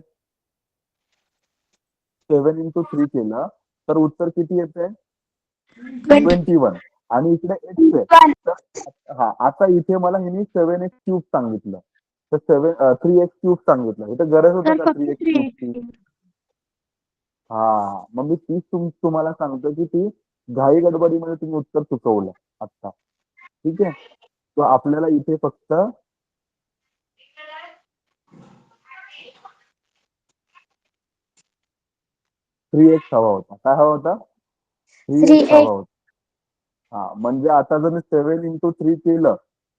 7 into 3 केलं तर उत्तर किती येत आहे? 21. आणि इकडे एक्स आहे. तर हा आता इथे मला ह्यानी 7x³ सांगितलं. तर 3x³ सांगितलं. इथे गरज होतं का 3x³ ची? हा मग मी तीच तुम्हाला सांगतो की ती घाई गडबडीमध्ये तुम्ही उत्तर चुकवलं आता. ठीक आहे. तर आपल्याला इथे फक्त 3x हवा होता. काय हवा होता? 3x हवा होता. हा म्हणजे आता जर मी 7 into 3 केलं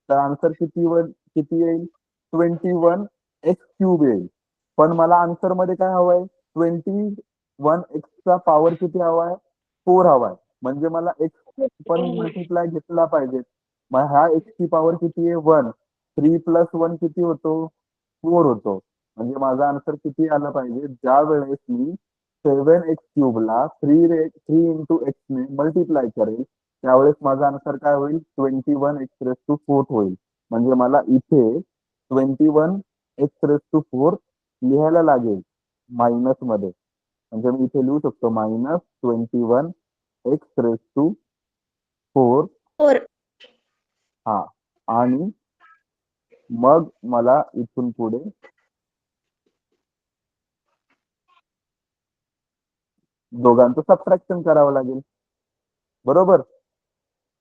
तर आन्सर किती येईल? 21x³ येईल. पण मला आन्सर मध्ये काय हवंय? 21x चा पॉवर किती हवाय? 4 हवाय. म्हणजे मला x पण मल्टिप्लाय घेतला पाहिजे. मग ह्या x ची पॉवर किती आहे? 1. 3 + 1 किती होतो? 4 होतो. म्हणजे माझा आन्सर किती आला पाहिजे? ज्या वेळेस मी 7x³ ला 3 into x ने मल्टिप्लाय करेल त्यावेळेस माझा आन्सर काय होईल? 21x⁴ होईल. म्हणजे मला इथे 21x⁴ लिहायला लागेल मायनस मध्ये. म्हणजे मी इथे लिहू शकतो -21x⁴. 4. हा आणि मग मला इथून पुढे दोघांचं सबट्रॅक्शन करावं लागेल. बरोबर.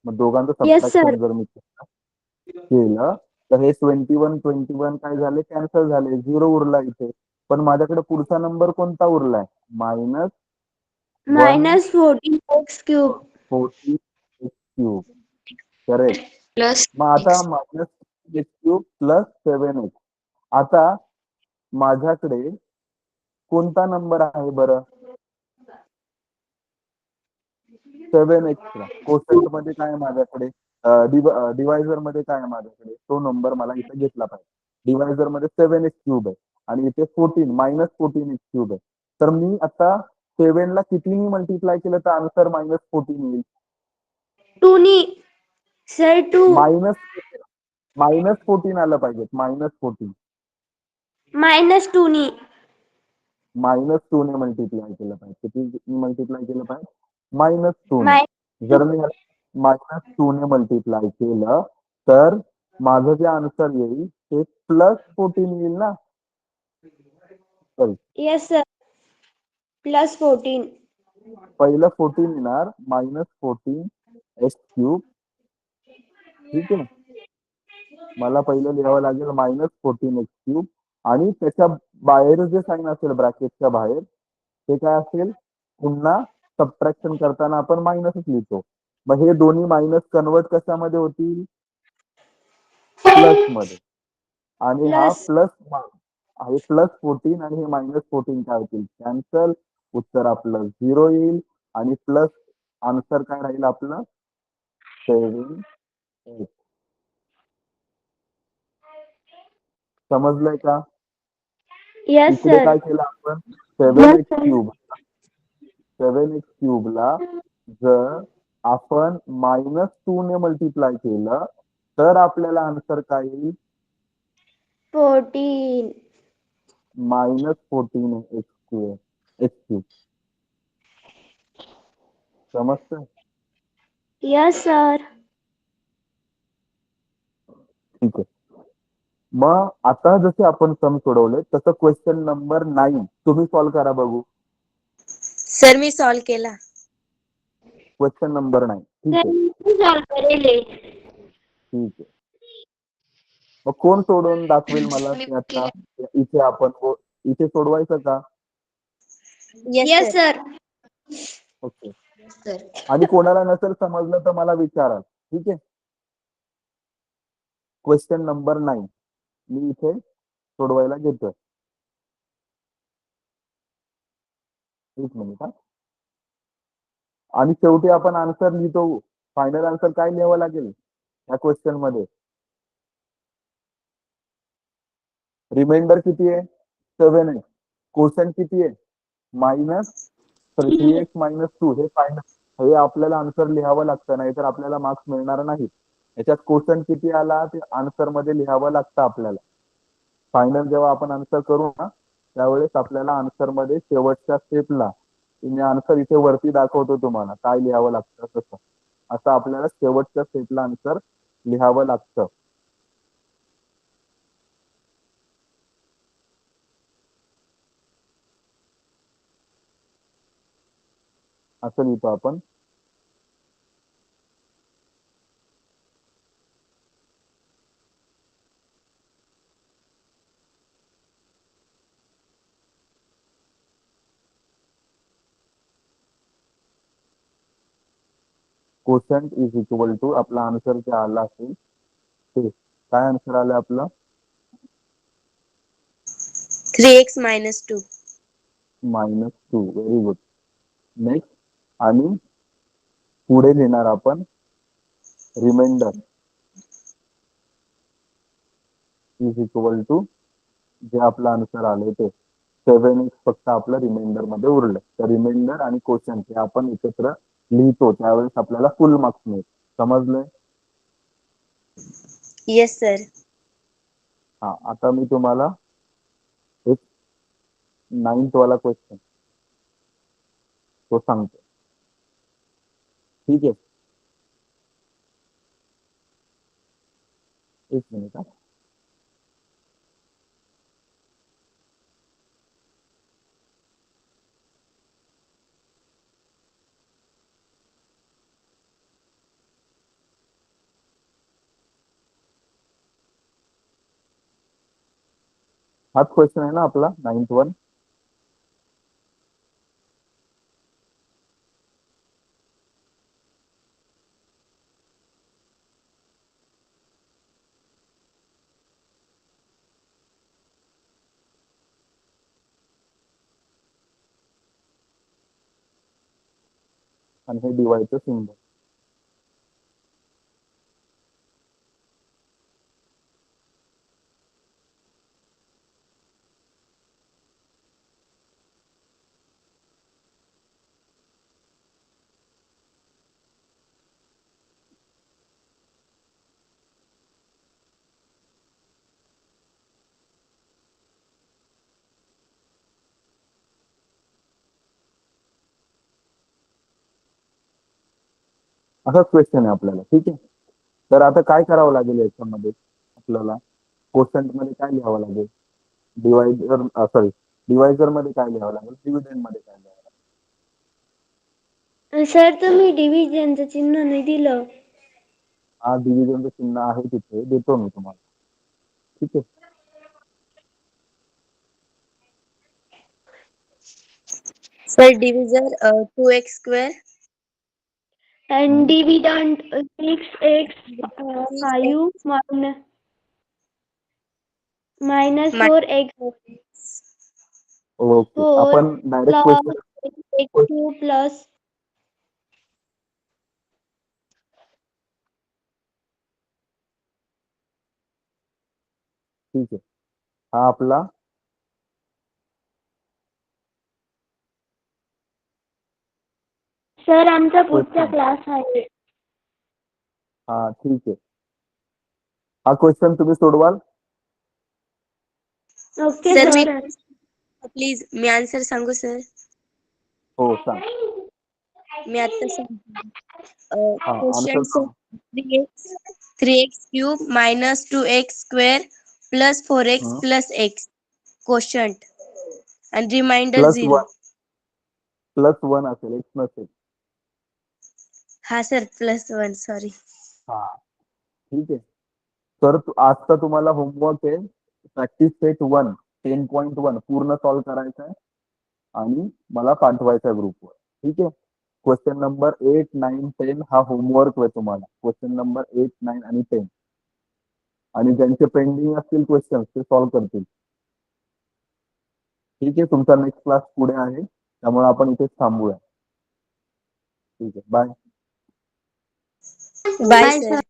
मग दोघांचं Yes, sir. सबट्रॅक्शन जर मी केलं तर हे 21 काय झाले? कॅन्सल झाले. 0 उरला इथे. पण माझ्याकडे पुढचा नंबर कोणता उरलाय? -1 -14x³ 14x³. करेक्ट. प्लस मग आता -x³ + 7x. आता माझ्याकडे कोणता नंबर आहे बरं? 7x ला कोशंट मध्ये काय आहे माझ्याकडे? डिवायझर मध्ये काय आहे माझ्याकडे? तो नंबर मला इथे घेतला पाहिजे. डिवायझर मध्ये 7x³ आहे आणि इथे 14 -14x³ आहे. तर मी आता 7 ला कितीने मल्टिप्लाय केलं तर आन्सर -14 येईल? 2 नी. सर 2. -14 आलं पाहिजे. -14. -2 नी. -2 ने मल्टिप्लाय केलं पाहिजे. किती मल्टिप्लाय केलं पाहिजे? -2 ने. जर मी -2 ने मल्टिप्लाय केलं तर माझं जे आन्सर येईल ते +14 येईल ना? Sorry yes sir. +14. पहिलं 14 येणार -14x³. ठीक आहे. मला पहिलं लिहावं लागेल -14x³ आणि त्याच्या बाहेर जे साइन असेल ब्रॅकेटच्या बाहेर ते काय असेल? पुन्हा सबट्रॅक्शन करताना आपण मायनसच लिहितो. मग हे दोन्ही मायनस कन्वर्ट कशामध्ये होतील? प्लस मध्ये. आणि हा प्लस प्लस आहे +14 आणि हे -14 काय होतील? कॅन्सल. उत्तर आपलं 0 येईल आणि प्लस आन्सर काय राहील आपलं? 7x. समजलंय का? यस इकडे सर. काय केलं आपण 7x क्यूबला जर आपण -2 ने मल्टिप्लाय केलं तर आपल्याला आन्सर काय येईल? 14. -14 x क्यूब. समजतंय? Yes sir. ठीक आहे. मग आता जसे आपण सम सोडवले तसं क्वेश्चन नंबर 9 तुम्ही सॉल्व्ह करा बघू. सर मी सॉल्व केला. Question number 9. ठीक आहे. सॉल्व करेल. ठीक आहे. मग कोण सोडवून दाखवेल मला मी की आता केलं. इथे आपण इथे सोडवायचं का? Yes yes sir. Sir. Okay. Sir आणि कोणाला नसेल समजलं तर मला विचारा. ठीक आहे. क्वेश्चन नंबर 9 मी इथे सोडवायला घेतोय. एक मिनिट हा. आणि शेवटी आपण आन्सर लिहितो. फायनल आन्सर काय लिहावं लागेल या क्वेश्चन मध्ये? रिमाइंडर किती आहे? 7x. क्वोशंट किती आहे? -3x - 2 हे फायनल. हे आपल्याला आन्सर लिहावं लागतं, नाहीतर आपल्याला मार्क्स मिळणार नाही. याच्यात क्वोशंट किती आला ते आन्सर मध्ये लिहावं लागतं आपल्याला. फायनल जेव्हा आपण आन्सर करू ना त्यावेळेस आपल्याला आन्सर मध्ये शेवटच्या स्टेपला मी आन्सर इथे वरती दाखवतो तुम्हाला काय लिहावं लागतं तसं. असं आपल्याला शेवटच्या स्टेपला आन्सर लिहावं लागतं. असं लिहितो आपण. क्वोशंट इज इक्वल टू आपला आन्सर जे आला असेल ते काय आन्सर आलं आपलं? 3x - 2. -2. Very good. नेक्स्ट आणि पुढे लिहिणार आपण रिमाइंडर इज इक्वल टू जे आपलं आन्सर आलं ते 7x फक्त आपलं रिमाइंडर मध्ये उरलं. तर रिमाइंडर आणि क्वोशंट हे आपण एकत्र लिहितो त्यावेळेस आपल्याला फुल मार्क्स मिळेल. समजलंय? Yes sir. हा. आता मी तुम्हाला एक 9th वाला क्वेश्चन तो सांगतो. ठीक आहे. एक मिनिट हा. हाच क्वेश्चन आहे ना आपला 9th वन? आणि हे डिवाइडचं सिम्बॉल. असाच क्वेश्चन आहे आपल्याला. ठीक आहे. तर आता काय करावं लागेल याच्यामध्ये आपल्याला? क्वोशंट मध्ये काय लिहावं लागेल? डिवायझर मध्ये काय लिहावं लागेल? डिव्हिडंड मध्ये काय लिहावं लागेल? सर तुम्ही डिव्हिजनचं चिन्ह नाही दिलं. हा डिव्हिजनचं चिन्ह आहे तिथे, देतो मी तुम्हाला. ठीक आहे. Sir division 2x² and dividend 6x 5 minus 4x okay. 4 आपण direct plus question x2 plus ठीक आहे. हा आपला सर आमचा पुढचा Question. क्लास आहे. हा ठीक आहे. हा क्वेश्चन तुम्ही सोडवाल? ओके सर मी सर. प्लीज मी आन्सर सांगू सर. हो सांग. मी आता सांगते. हा आन्सर क्वेश्चन सांग. 3x cube minus 2x square plus 4x हं. plus x quotient and remainder plus 0. One असेल, एक्स नसेल. हा सर +1 सॉरी. हा ठीक आहे. तर आजचा तुम्हाला होमवर्क आहे, प्रॅक्टिस सेट 1 10.1 पूर्ण सॉल्व्ह करायचा आहे आणि मला पाठवायचा आहे ग्रुपवर. ठीक आहे. क्वेश्चन नंबर 8, 9, 10 हा होमवर्क आहे तुम्हाला. क्वेश्चन नंबर 8, 9 आणि 10 आणि ज्यांचे पेंडिंग असतील क्वेश्चन ते सॉल्व्ह करतील. ठीक आहे. तुमचा नेक्स्ट क्लास पुढे आहे, त्यामुळे आपण इथेच थांबूया. ठीक आहे. बाय. Bye sir.